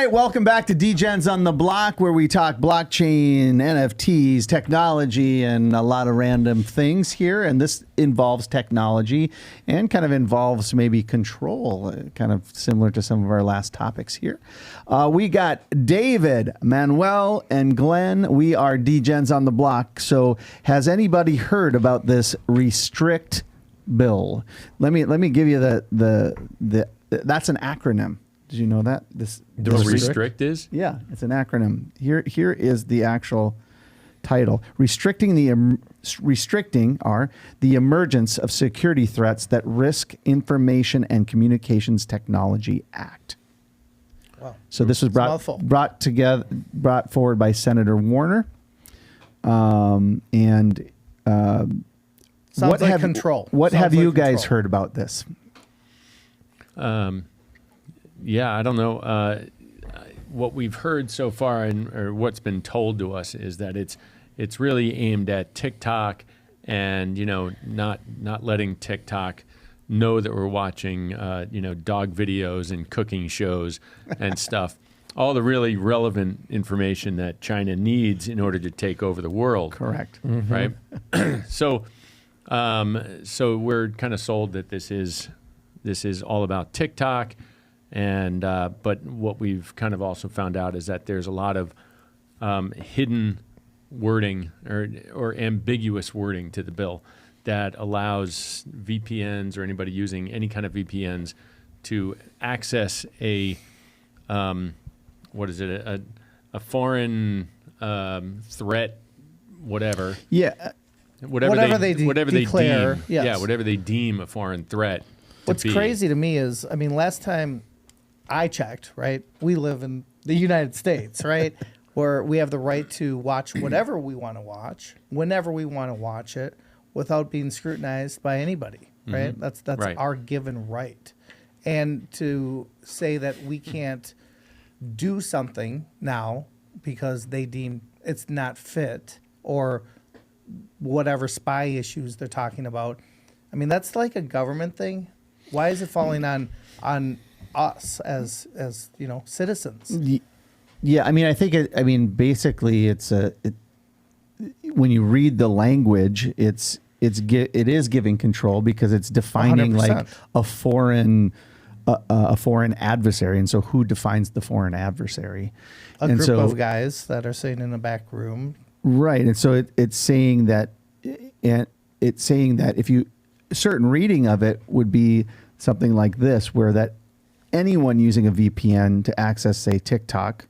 right, welcome back to Degens on the Block, where we talk blockchain, NFTs, technology, and a lot of random things here. And this involves technology and kind of involves maybe control, kind of similar to some of our last topics here. We got David, Manuel, and Glenn. We are Degens on the Block. So has anybody heard about this restrict bill? Let me give you the that's an acronym. Did you know that? The restrict is? Yeah, it's an acronym. Here is the actual title. Restricting the emergence of security threats that risk Information and Communications Technology Act. Wow. So this was brought forward by Senator Warner. Sounds like control. What have you guys heard about this? Yeah, I don't know. What we've heard so far, or what's been told to us, is that it's really aimed at TikTok, and not letting TikTok know that we're watching dog videos and cooking shows and stuff. All the really relevant information that China needs in order to take over the world. Correct. Mm-hmm. Right. So we're kind of sold that this is all about TikTok. And but what we've kind of also found out is that there's a lot of hidden wording or ambiguous wording to the bill that allows VPNs or anybody using any kind of VPNs to access a foreign threat, whatever. Yeah. Whatever they declare. Deem. Yes. Yeah, whatever they deem a foreign threat. What's crazy to me is, last time I checked, right, we live in the United States, right, where we have the right to watch whatever we want to watch, whenever we want to watch it, without being scrutinized by anybody, right? Mm-hmm. That's right. our given right. And to say that we can't do something now because they deem it's not fit, or whatever spy issues they're talking about, that's like a government thing. Why is it falling on us as citizens? Yeah, I think basically it's when you read the language, it is giving control, because it's defining 100%. Like a foreign adversary, and so who defines the foreign adversary? A group of guys that are sitting in a back room, right? And so it's saying that, if you certain reading of it would be something like this, where that anyone using a VPN to access, say, TikTok,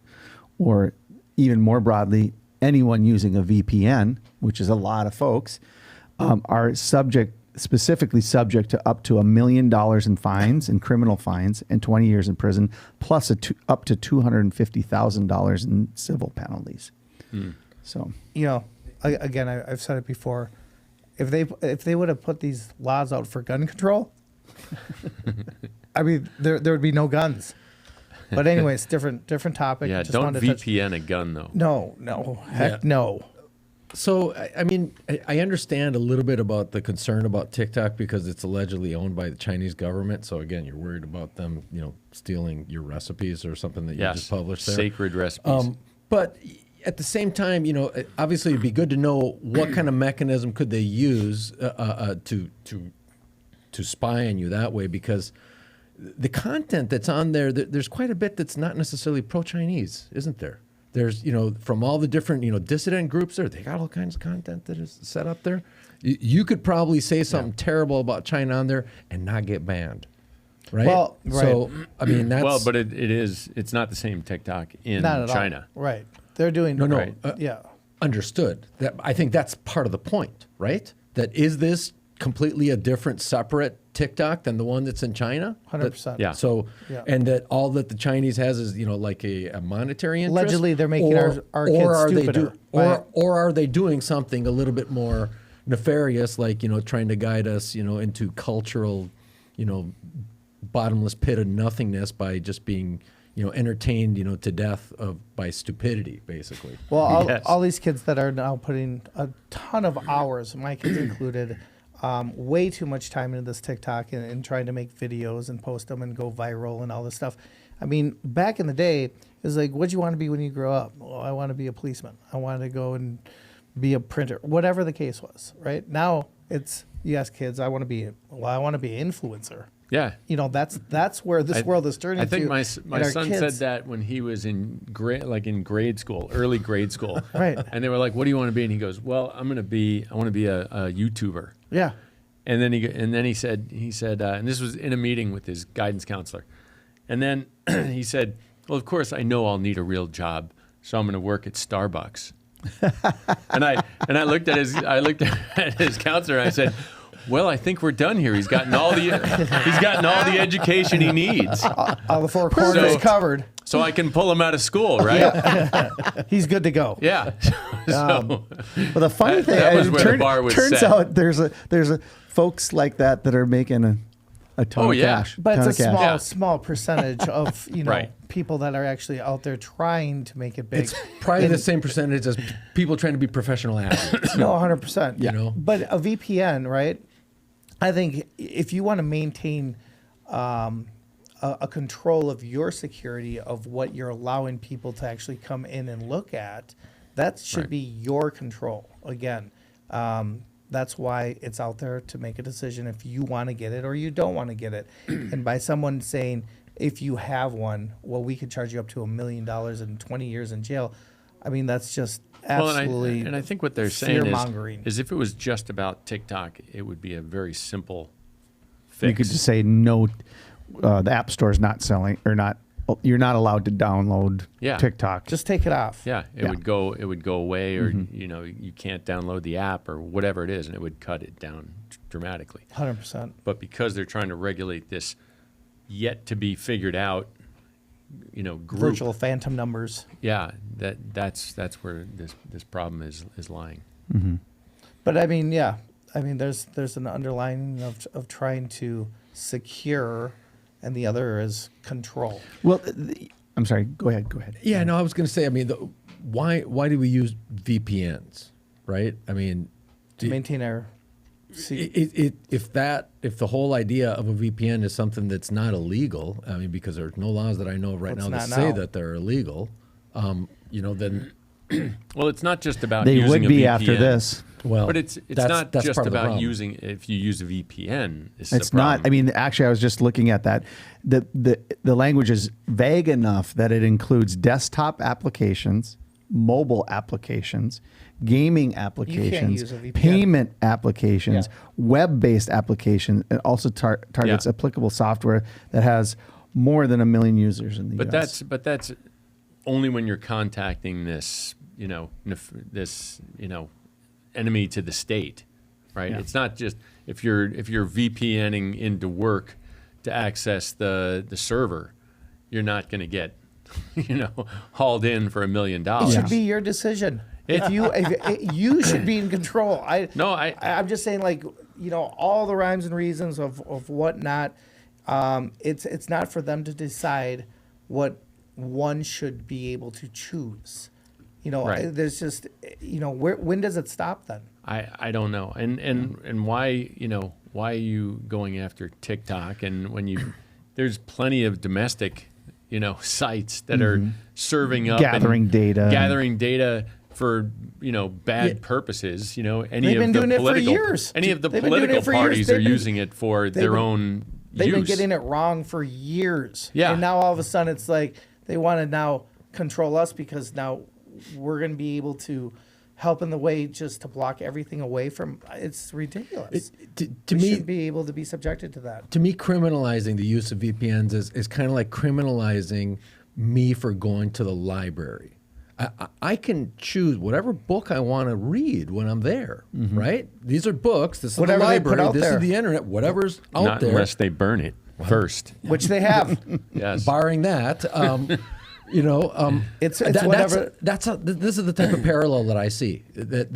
or even more broadly, anyone using a VPN, which is a lot of folks, are specifically subject to up to $1 million in fines and criminal fines and 20 years in prison, plus up to $250,000 in civil penalties. So, again, I've said it before. If they would have put these laws out for gun control, there would be no guns. But anyways, different topic. Yeah, just don't VPN a gun, though. No, heck no. So, I understand a little bit about the concern about TikTok, because it's allegedly owned by the Chinese government. So again, you're worried about them, stealing your recipes or something that you just published there. Sacred recipes. But at the same time, obviously it'd be good to know what kind of mechanism could they use to spy on you that way, because the content that's on there, there's quite a bit that's not necessarily pro-Chinese, isn't there? There's, from all the different, dissident groups there, they got all kinds of content that is set up there. You could probably say something terrible about China on there and not get banned, right? Well, right. So, that's... Well, but it's not the same TikTok in China. All. Right. They're doing... No. Right. Yeah. Understood. I think that's part of the point, right? That is this completely a different, separate TikTok than the one that's in China? 100%. Yeah. So, and that all that the Chinese has is, like a monetary interest? Allegedly, they're making our kids stupider. Or are they doing something a little bit more nefarious, like, trying to guide us, into cultural, bottomless pit of nothingness by just being, entertained, to death by stupidity, basically. Well, all these kids that are now putting a ton of hours, my kids included, way too much time into this TikTok and trying to make videos and post them and go viral and all this stuff. I mean, back in the day, it was like, what do you want to be when you grow up? Well, I want to be a policeman. I want to go and be a printer, whatever the case was, right? Now it's, you ask kids, I want to be an influencer. Yeah. You know, that's where this world is turning to. I think my and our son kids- said that when he was in grade school, early grade school. Right. And they were like, "What do you want to be?" And he goes, "Well, I want to be a YouTuber." Yeah. And then he said, and this was in a meeting with his guidance counselor. And then he said, "Well, of course, I know I'll need a real job, so I'm going to work at Starbucks." and I looked at his counselor and I said, "Well, I think we're done here. He's gotten all the education he needs, All the four corners covered. so I can pull him out of school, right?" He's good to go. Yeah. So Well, the funny thing, that was it where the bar was turns set. out there's a folks like that are making a ton of cash. But ton it's a of cash. small, Yeah. small percentage of, Right. people that are actually out there trying to make it big. It's probably the same percentage as people trying to be professional athletes. No, 100%. You know? But a VPN, right? I think if you want to maintain a control of your security of what you're allowing people to actually come in and look at, that should Right. be your control. Again, that's why it's out there to make a decision if you want to get it or you don't want to get it. And by someone saying, if you have one, well, we could charge you up to $1 million and 20 years in jail. I mean, that's just absolutely and I think what they're saying fear-mongering. is if it was just about TikTok, it would be a very simple fix. You could just say no. The App Store's not selling or not. You're not allowed to download Yeah. TikTok. Just take it off. Yeah, it Yeah. would go away, or you can't download the app or whatever it is, and it would cut it down dramatically. 100%. But because they're trying to regulate this yet to be figured out, group, Virtual phantom numbers. yeah, that's where this problem is lying. But I mean, yeah, I mean, there's an underlining of trying to secure, and the other is control. Well, I'm sorry. Go ahead. Yeah, no, I was going to say, I mean, why do we use VPNs, right? I mean, To maintain our if the whole idea of a VPN is something that's not illegal, I mean, because there's no laws that I know of right Well, now it's that not say now. that they're illegal, then Well, it's not just about They using would a be VPN, after this. well, but it's that's not part just of the about problem. using. If you use a VPN, it's It's the not. problem. I mean, actually, I was just looking at that. The language is vague enough that it includes desktop applications, mobile applications, gaming applications, use a VPN. payment applications, Yeah. web-based applications. It also targets Yeah. applicable software that has more than 1 million users in the But U.S. that's only when you're contacting this, enemy to the state, right? Yeah. It's not just if you're VPNing into work to access the server, you're not going to get, hauled in for $1 million. It should be your decision. If you should be in control. I'm just saying, like, all the rhymes and reasons of whatnot. It's not for them to decide what one should be able to choose. Right. There's just, when does it stop then? I don't know. And why, why are you going after TikTok? And when there's plenty of domestic, sites that are serving up Gathering data. gathering data for bad purposes. Any They've been of the doing it for political years. any of the They've been doing it political for years. parties They've are been- using it for they've their been- own They've been use. getting it wrong for years. Yeah. And now all of a sudden it's like they want to now control us because now we're going to be able to help in the way just to block everything away from. It's ridiculous. To We me, should be able to be subjected to that. to me, criminalizing the use of VPNs is kind of like criminalizing me for going to the library. I can choose whatever book I want to read when I'm there, right? These are books. This is Whatever the they put library. out This there. is the internet. Whatever's out Not there. unless they burn it first. Which they have. Yes. Barring that, It's whatever. This is the type of parallel that I see that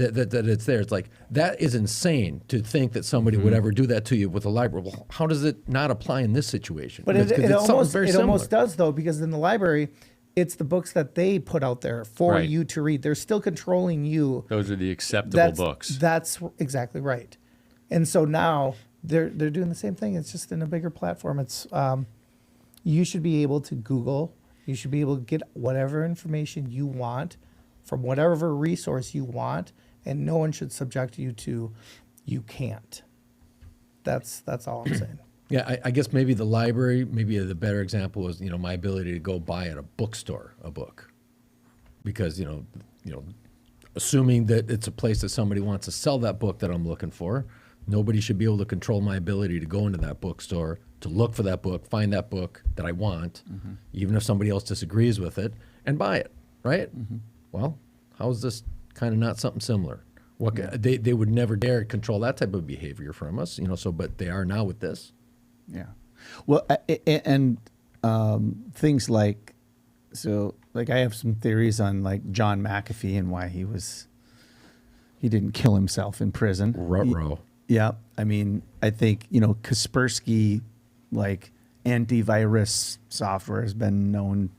it's there. It's like that is insane to think that somebody would ever do that to you with a library. Well, how does it not apply in this situation? But Because it it's something almost very it similar. almost does though, because in the library, it's the books that they put out there for Right. you to read. They're still controlling you. Those are the acceptable books. That's exactly right. And so now they're doing the same thing. It's just in a bigger platform. It's You should be able to Google. You should be able to get whatever information you want from whatever resource you want, and no one should subject you to you can't. That's all I'm saying. Yeah, I guess maybe the library, maybe the better example was, my ability to go buy at a bookstore a book. Because, assuming that it's a place that somebody wants to sell that book that I'm looking for, nobody should be able to control my ability to go into that bookstore, to look for that book, find that book that I want, even if somebody else disagrees with it, and buy it, right? Well, how is this kind of not something similar? They would never dare control that type of behavior from us, but they are now with this. Yeah. Well, and things like, I have some theories on like John McAfee and why he didn't kill himself in prison. Ruh-roh. Yeah. I mean, I think, Kaspersky, like antivirus software has been known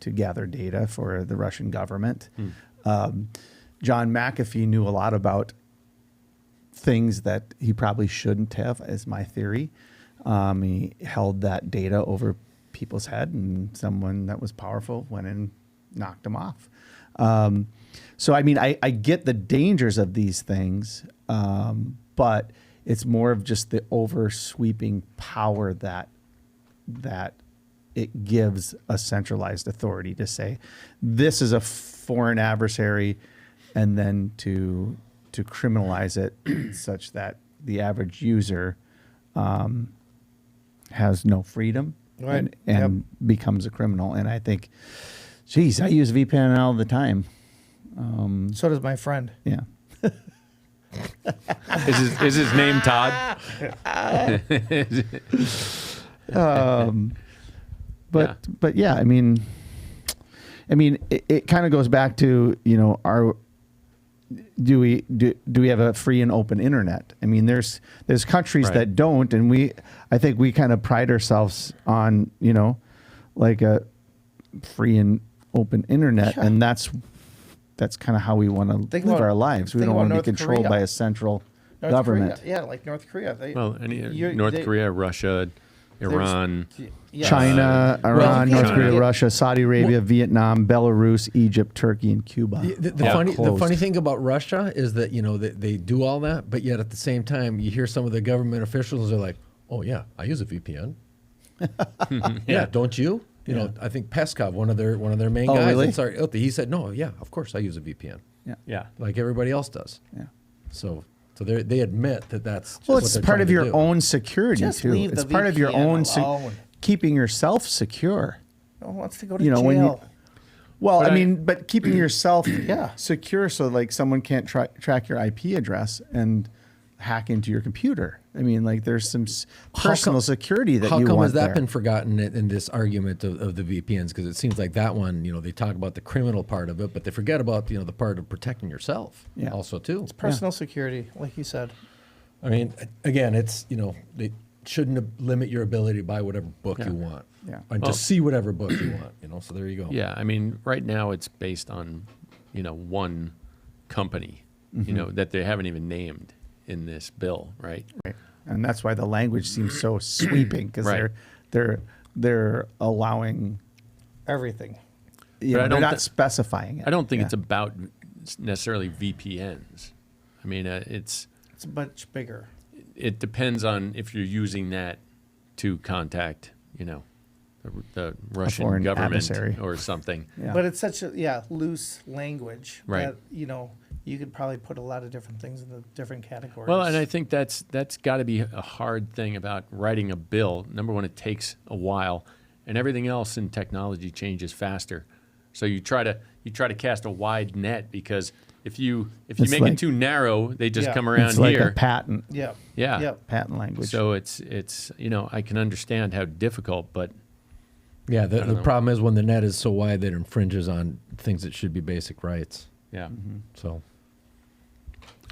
to gather data for the Russian government. John McAfee knew a lot about things that he probably shouldn't have, is my theory. He held that data over people's head, and someone that was powerful went and knocked him off. So, I mean, I get the dangers of these things, but it's more of just the oversweeping power that it gives a centralized authority to say, this is a foreign adversary, and then to criminalize it such that the average user has no freedom, Right. and becomes a criminal. And I think, geez, I use VPN all the time. So does my friend. Yeah. Is his name Todd? But yeah, I mean, it kind of goes back to, do we have a free and open internet? I mean, there's countries Right. that don't, and I think we kind of pride ourselves on, like a free and open internet, and that's kind of how we want to live our lives. We think don't about want to be North controlled Korea. by a central North government. Korea, yeah, like North Korea. North Korea, Russia, Iran. China, Iran, Well, North Korea, China. Russia, Saudi Arabia, Vietnam, Belarus, Egypt, Turkey, and Cuba. The funny thing about Russia is that they do all that, but yet at the same time you hear some of the government officials are like, "Oh yeah, I use a VPN." Yeah, don't you? I think Peskov, one of their main guys, really? he said, "No, yeah, of course I use a VPN, Yeah. like everybody else does." Yeah. So they admit that that's just Well, what it's they're part trying of to your do. own security Just too. leave It's the part of your VPN own alone. keeping yourself secure. No one wants to go to When jail. well, But I I- mean, but keeping yourself Yeah. secure so like someone can't track your IP address and hack into your computer. I mean, like there's some personal security that How you come want has that there. been forgotten in this argument of the VPNs? Because it seems like that one, they talk about the criminal part of it, but they forget about the part of protecting yourself Yeah. also too. Personal security, like you said. I mean, again, it's they shouldn't limit your ability to buy whatever book you want, Yeah. and Well- to see whatever book you want. So there you go. Yeah, I mean, right now it's based on, one company, that they haven't even named in this bill, right? Right. And that's why the language seems so sweeping because Right. they're allowing, Everything. But I they're don't not thi- specifying it. I don't think Yeah. it's about necessarily VPNs. I mean, It's much bigger. it depends on if you're using that to contact, the Russian foreign government adversary. or something. Yeah. But it's such a loose language Right. that you could probably put a lot of different things in the different categories. Well, and I think that's got to be a hard thing about writing a bill. Number one, it takes a while, and everything else in technology changes faster. So you try to cast a wide net because if you It's make like- it too narrow, they just Yeah. come around it's like here. a patent yeah. Yeah. Yep. patent language. So it's I can understand how difficult, but Yeah. The don't know. problem is when the net is so wide that it infringes on things that should be basic rights. yeah. So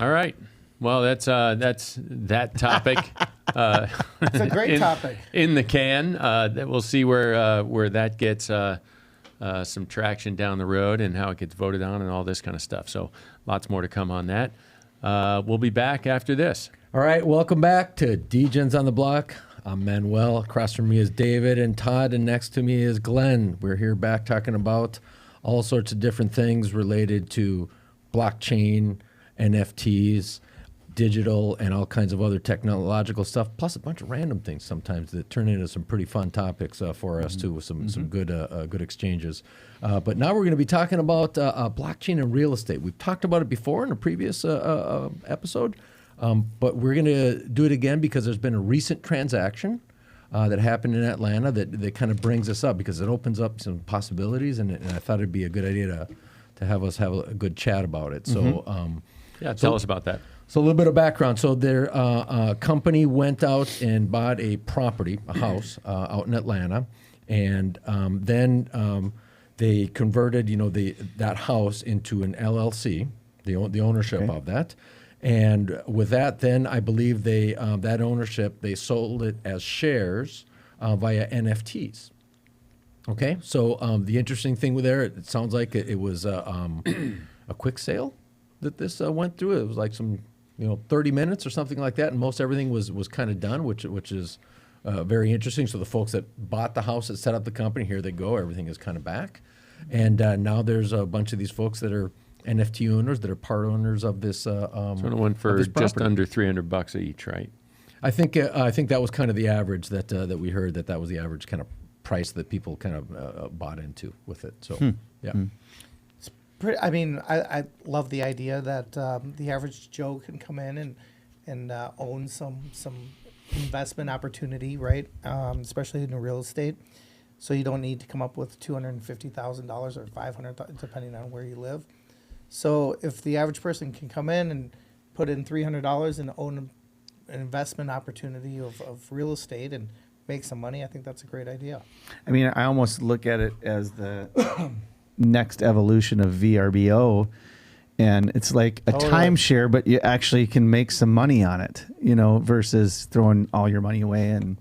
All right. Well, that's that topic. It's a great topic. In the can. That we'll see where that gets some traction down the road and how it gets voted on and all this kind of stuff. So lots more to come on that. We'll be back after this. all right, welcome back to Degens on the Block. I'm Manuel. Across from me is David and Todd, and next to me is Glenn. We're here back talking about all sorts of different things related to blockchain, NFTs, digital, and all kinds of other technological stuff, plus a bunch of random things sometimes that turn into some pretty fun topics for us too, with some good exchanges. But now we're going to be talking about blockchain and real estate. We've talked about it before in a previous episode, but we're going to do it again because there's been a recent transaction that happened in Atlanta that kind of brings us up because it opens up some possibilities, and I thought it'd be a good idea to have us have a good chat about it. So, Tell us about that. So a little bit of background. So their company went out and bought a property, a house, out in Atlanta, and then they converted, that house into an LLC, the ownership of that. And with that, then I believe they that ownership, they sold it as shares via NFTs. Okay, so the interesting thing with there, it sounds like it was a quick sale that this went through. It was like some 30 minutes or something like that, and most everything was kind of done, which is very interesting. So the folks that bought the house, that set up the company, here they go, everything is kind of back. And now there's a bunch of these folks that are NFT owners, that are part owners of this. So it went for just under $300 each, right? I think that was kind of the average that we heard, that was the average kind of price that people kind of bought into with it. So yeah. I mean, I love the idea that the average Joe can come in and own some investment opportunity, right? Especially in real estate. So you don't need to come up with $250,000 or $500,000, depending on where you live. So if the average person can come in and put in $300 and own an investment opportunity of real estate and make some money, I think that's a great idea. I mean, I almost look at it as the next evolution of VRBO, and it's like a timeshare, but you actually can make some money on it, versus throwing all your money away and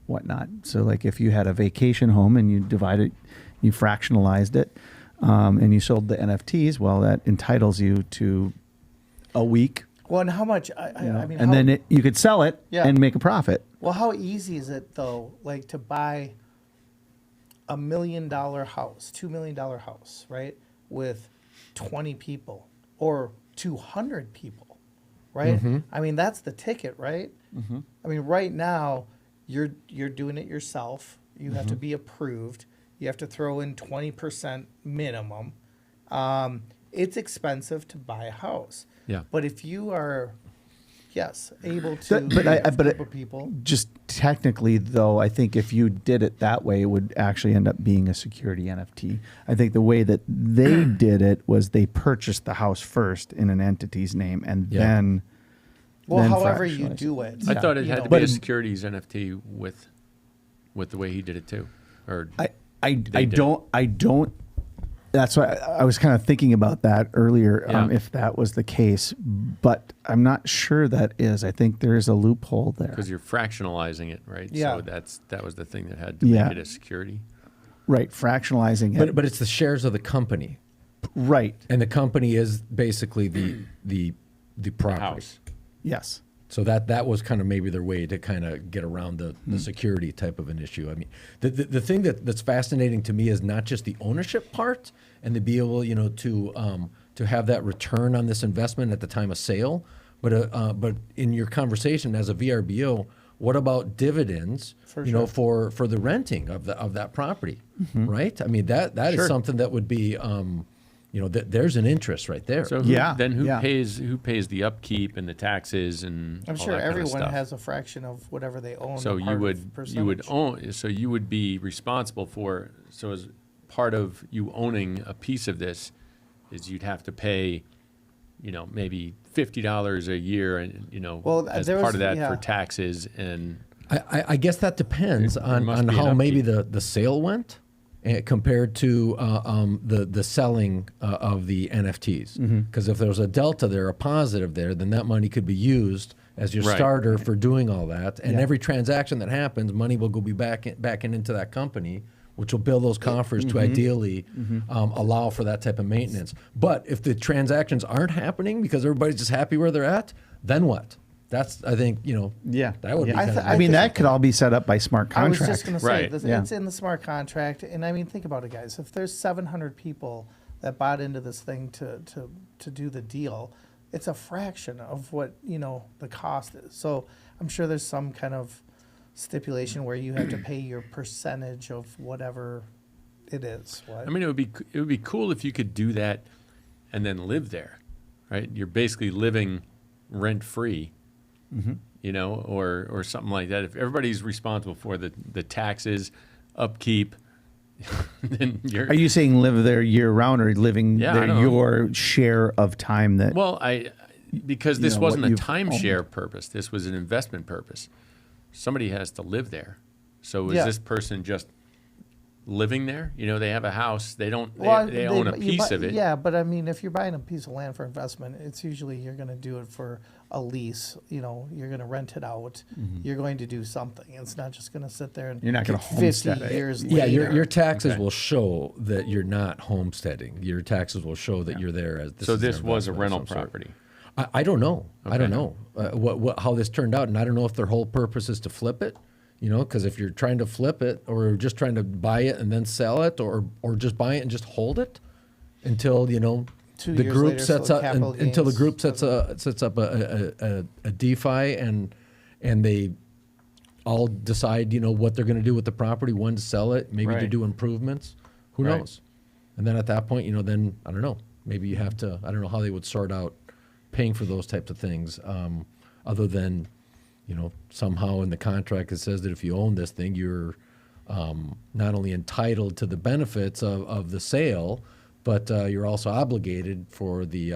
whatnot. So like if you had a vacation home and you divided, you fractionalized it, and you sold the NFTs, well, that entitles you to a week. Well, and how much? I mean, and then you could sell it and make a profit. Well, how easy is it though, like to buy $1 million house, $2 million house, right, with 20 people or 200 people, right? Mm-hmm. I mean, that's the ticket, right? Mm-hmm. I mean, right now you're doing it yourself. You have to be approved. You have to throw in 20% minimum. It's expensive to buy a house. Yeah. But if you are, able to, But people. Just technically, though, I think if you did it that way, it would actually end up being a security NFT. I think the way that they did it was they purchased the house first in an entity's name, and then. Well, then however you fractionalized. do it. I thought it had to But be a it- securities NFT with the way he did it too. Or I did. don't. That's why I was kind of thinking about that earlier, Yeah. if that was the case, but I'm not sure that is. I think there is a loophole there. because you're fractionalizing it, right? Yeah. So that was the thing that had to Yeah. make it a security. Right, fractionalizing it. But it's the shares of the company, right, and the company is basically the property. House. yes. So that was kind of maybe their way to kind of get around the security type of an issue. I mean, the thing that's fascinating to me is not just the ownership part and to be able, to have that return on this investment at the time of sale, but in your conversation as a VRBO, what about dividends? For for the renting of that property, right? I mean that is Sure. something that would be. There's an interest right there. So who pays the upkeep and the taxes and I'm all sure that kind of everyone stuff? has a fraction of whatever they own. So a you part of would percentage. you would be responsible for, so as part of you owning a piece of this is you'd have to pay, maybe $50 a year, and Well, as there part was- of that yeah. for taxes. And I guess that depends There on must be an how maybe upkeep. the sale went compared to the selling of the NFTs. Because if there's a delta there, a positive there, then that money could be used as your Right. starter for doing all that. And Yeah. every transaction that happens, money will go back into that company, which will build those coffers to ideally allow for that type of maintenance. But if the transactions aren't happening because everybody's just happy where they're at, then what? That's, I think, Yeah. that would be Yeah. kind of I mean, that could all be set up by smart I was contract. just going to say, Right. this, Yeah. it's in the smart contract, and I mean, think about it, guys. If there's 700 people that bought into this thing to do the deal, it's a fraction of what the cost is. So I'm sure there's some kind of stipulation where you have to pay your percentage of whatever it is. What? I mean, it would be cool if you could do that and then live there, right? You're basically living rent free, or something like that. If everybody's responsible for the taxes, upkeep, then you're. Are you saying live there year round, or living Yeah, I there don't know. your share of time that? Well, because this know, wasn't what a you've timeshare purpose. This was an investment purpose. Somebody has to live there. So is Yeah. this person just living there? They have a house. They don't. Well, They own a you piece buy- of it. Yeah, but I mean, if you're buying a piece of land for investment, it's usually you're going to do it for a lease. You're going to rent it out. You're going to do something. It's not just going to sit there and You're not gonna 50 homestead it. years Yeah, later. your taxes Okay. will show that you're not homesteading. Your taxes will show that you're there as So is this an was a investment of rental some sort. property. I don't know. I don't Okay. know how this turned out, and I don't know if their whole purpose is to flip it. Because if you're trying to flip it, or just trying to buy it and then sell it, or just buy it and just hold it until 2 the years group later, so sets the up capital until the gains group sets up a DeFi and they all decide what they're going to do with the property, when to sell it, maybe to Right. do improvements. Who Right. knows? And then at that point, then I don't know. Maybe you have to. I don't know how they would sort out paying for those types of things, other than somehow in the contract it says that if you own this thing, you're not only entitled to the benefits of the sale, but you're also obligated for the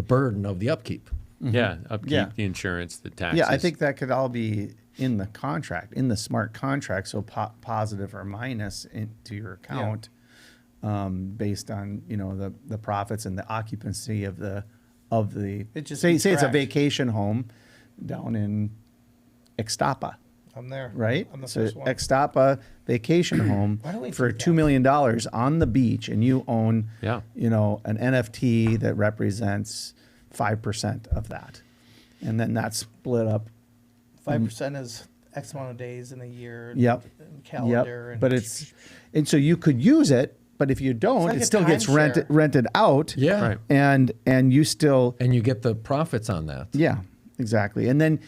burden of the upkeep. Yeah, upkeep, Yeah. the insurance, the taxes. Yeah, I think that could all be in the contract, in the smart contract, so positive or minus into your account, based on the profits and the occupancy of the It just say keeps it's a track. vacation home down in Ixtapa, I'm there. right? I'm the So first one. Ixtapa vacation home Why don't we for do $2 that? million on the beach, and you own Yeah. an NFT that represents 5% of that, and then that's split up. 5% is X amount of days in a year. Yep. And calendar. Yep. And But and so you could use it, but if you don't, like it a still gets timeshare. rented out. Yeah. Right. And you still, And you get the profits on that. yeah, exactly. And then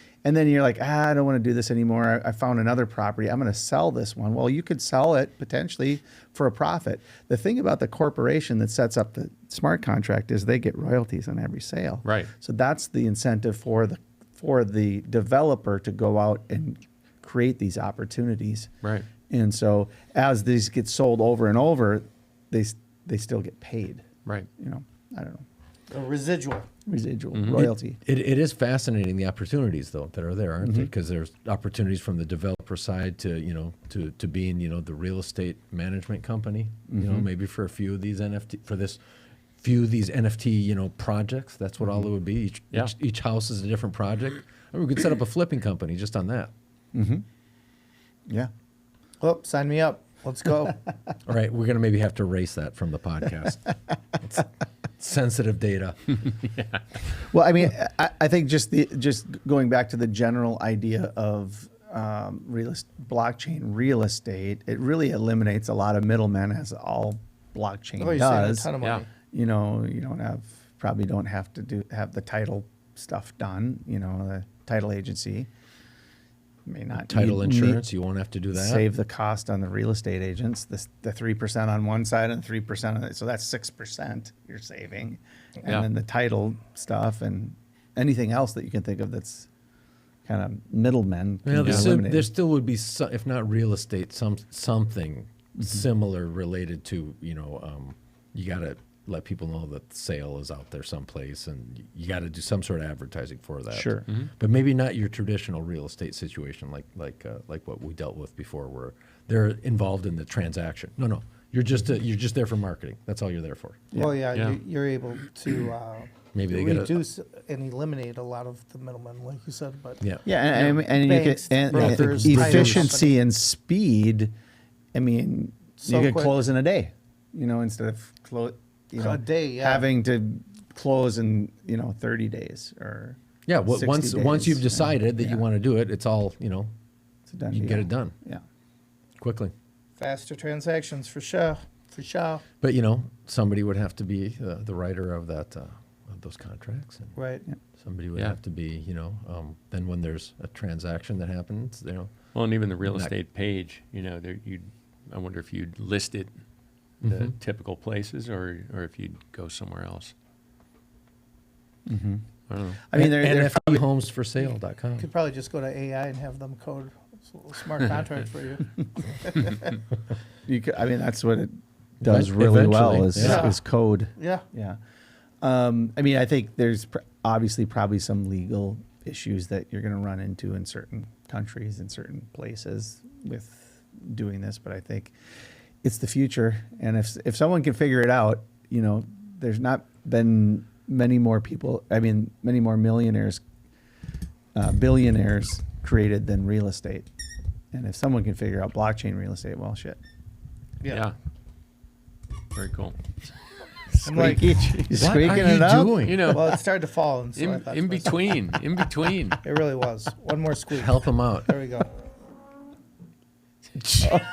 you're like, I don't want to do this anymore. I found another property. I'm going to sell this one. Well, you could sell it potentially for a profit. The thing about the corporation that sets up the smart contract is they get royalties on every sale. Right. So that's the incentive for the developer to go out and create these opportunities. Right. And so as these get sold over and over, they still get paid. Right. I don't know, a residual. residual royalty. It is fascinating, the opportunities though that are there, aren't they? Because there's opportunities from the developer side to to being the real estate management company. Maybe for a few of these NFT projects. That's what all it would be. Each house is a different project. I mean, we could set up a flipping company just on that. Yeah. Oh, sign me up. Let's go. All right, we're gonna maybe have to erase that from the podcast. It's sensitive data. Well, I mean, I think just going back to the general idea of blockchain real estate, it really eliminates a lot of middlemen, as all blockchain Oh, you're saving a does. ton of Yeah. money. You probably don't have to have the title stuff done. The title agency may not Title need- insurance, you won't have to do that. save the cost on the real estate agents, the 3% on one side and 3% on it. So that's 6% you're saving. And Yeah. then the title stuff and anything else that you can think of that's kind of middlemen can Well, be there eliminated. still would be, if not real estate, something similar related to, you got to let people know that the sale is out there someplace, and you got to do some sort of advertising for that. Sure. But maybe not your traditional real estate situation like what we dealt with before, where they're involved in the transaction. No, you're just there for marketing. That's all you're there for. Well, yeah, Yeah. You're able to Maybe they gotta- reduce and eliminate a lot of the middlemen, like you said. But Yeah. Yeah, and you Banks, get brokers, title efficiency company. and speed. I mean, So you could quick. close in a day, instead of A day, yeah. having to close in 30 days or Yeah, 60 once you've days. decided that Yeah. you want to do it, it's all, you know, It's a done you can deal. get it done Yeah. quickly. Faster transactions for sure. For sure. But you know, somebody would have to be the writer of that of those contracts, and Right. somebody would Yeah. have to be, you know, then when there's a transaction that happens, you know, Well, and even the real Not- estate page, you know, I wonder if you'd list it the typical places, or if you'd go somewhere else. I don't know. I mean, they're NFThomesforsale.com. Could probably just go to AI and have them code a little smart contract for you. I mean, that's what it does really well Eventually, yeah. is code. Yeah. Yeah. I mean, I think there's obviously probably some legal issues that you're going to run into in certain countries and certain places with doing this, but I think it's the future. And if someone can figure it out, you know, there's not been many more people, I mean, many more millionaires, billionaires created than real estate. And if someone can figure out blockchain real estate, well, shit. Yeah. Very cool. I'm like, You're What squeaking are you it up? doing? You know, well, it started to fall. And so I in, thought in to myself, between, in between. It really was. One more squeak. Help them out. There we go.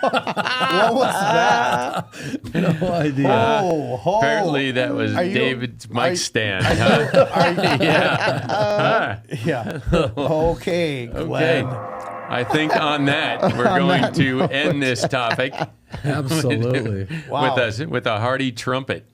What was that? No idea. Oh, Apparently, that was Are you- David's are mic you- stand. Huh? Yeah. yeah. Okay, Okay. Glenn. I think on that, we're going to end this topic Absolutely. Wow. with a hearty trumpet.